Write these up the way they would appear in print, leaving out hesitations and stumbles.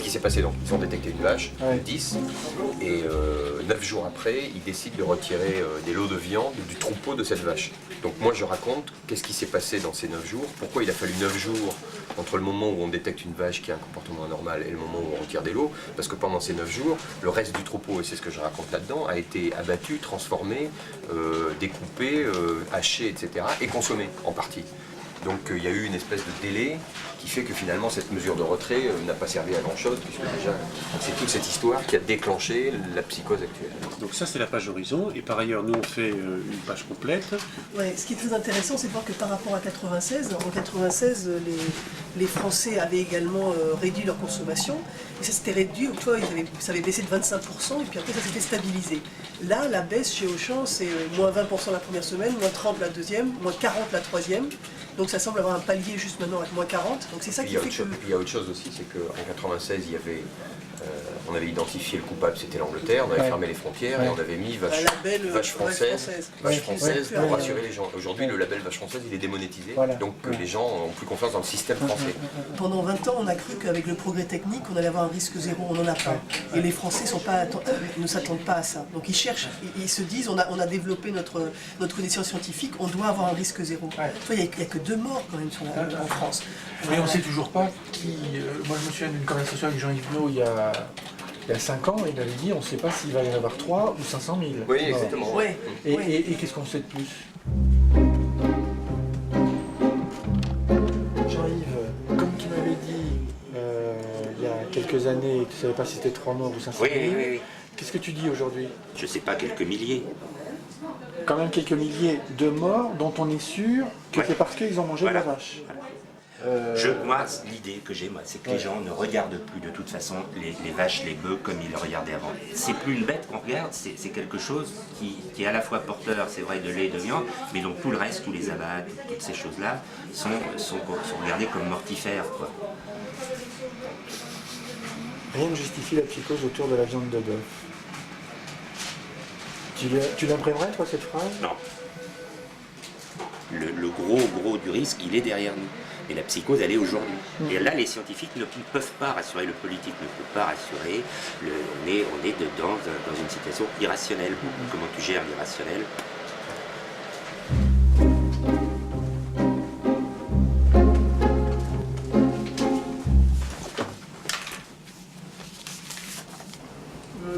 qui s'est passé, donc ils ont détecté une vache, Ouais. 10, et 9 jours après, ils décident de retirer des lots de viande du troupeau de cette vache. Donc moi je raconte qu'est-ce qui s'est passé dans ces 9 jours, pourquoi il a fallu 9 jours entre le moment où on détecte une vache qui a un comportement anormal et le moment où on retire des lots, parce que pendant ces 9 jours, le reste du troupeau, et c'est ce que je raconte là-dedans, a été abattu, transformé, découpé, haché, etc. et consommé en partie. Donc il y a eu une espèce de délai qui fait que finalement cette mesure de retrait n'a pas servi à grand chose, puisque déjà c'est toute cette histoire qui a déclenché la psychose actuelle. Donc ça c'est la page horizon, et par ailleurs nous on fait une page complète. Ouais, ce qui est très intéressant, c'est de voir que par rapport à 96, en 96, les Français avaient également réduit leur consommation. Et ça s'était réduit, tu vois, ça avait baissé de 25%, et puis après ça s'était stabilisé. Là, la baisse chez Auchan, c'est moins 20% la première semaine, moins 30% la deuxième, moins 40% la troisième. Donc ça semble avoir un palier juste maintenant avec moins 40. Donc c'est ça qui fait que... Puis il y a autre chose aussi, c'est qu'en 96, il y avait, on avait identifié le coupable, c'était l'Angleterre, on avait fermé les frontières et on avait mis vache française pour rassurer les gens. Aujourd'hui, le label vache française, il est démonétisé, donc les gens ont plus confiance dans le système français. Pendant 20 ans, on a cru qu'avec le progrès technique, on allait avoir un risque zéro, on n'en a pas. Et les Français ne s'attendent pas à ça. Donc ils cherchent, ils se disent, on a développé notre connaissance scientifique, on doit avoir un risque zéro. Il n'y a que 2 morts quand même en France. Mais on ne sait toujours pas qui... moi je me souviens d'une conversation avec Jean-Yves Naud il y a 5 ans, il avait dit on ne sait pas s'il va y en avoir 3 ou 500 000. Oui, exactement. Ouais. Et qu'est-ce qu'on sait de plus? Jean-Yves, comme tu m'avais dit il y a quelques années, tu ne savais pas si c'était 3 morts ou 500 000, Oui. qu'est-ce que tu dis aujourd'hui? Je sais pas, quelques milliers. Quand même quelques milliers de morts dont on est sûr que c'est parce qu'ils ont mangé de la vache. Moi, l'idée que j'ai, c'est que les gens ne regardent plus de toute façon les vaches, les bœufs comme ils le regardaient avant. C'est plus une bête qu'on regarde, c'est quelque chose qui est à la fois porteur, c'est vrai, de lait et de viande, mais donc tout le reste, tous les abats, toutes ces choses-là, sont regardées comme mortifères, quoi. Rien ne justifie la psychose autour de la viande de bœuf. Tu l'imprimerais, toi, cette phrase? Non. Le gros du risque, il est derrière nous. Et la psychose, elle est aujourd'hui. Et là, les scientifiques ne peuvent pas rassurer, le politique ne peut pas rassurer. On est dedans, dans une situation irrationnelle. Comment tu gères l'irrationnel?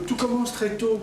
Tout commence très tôt.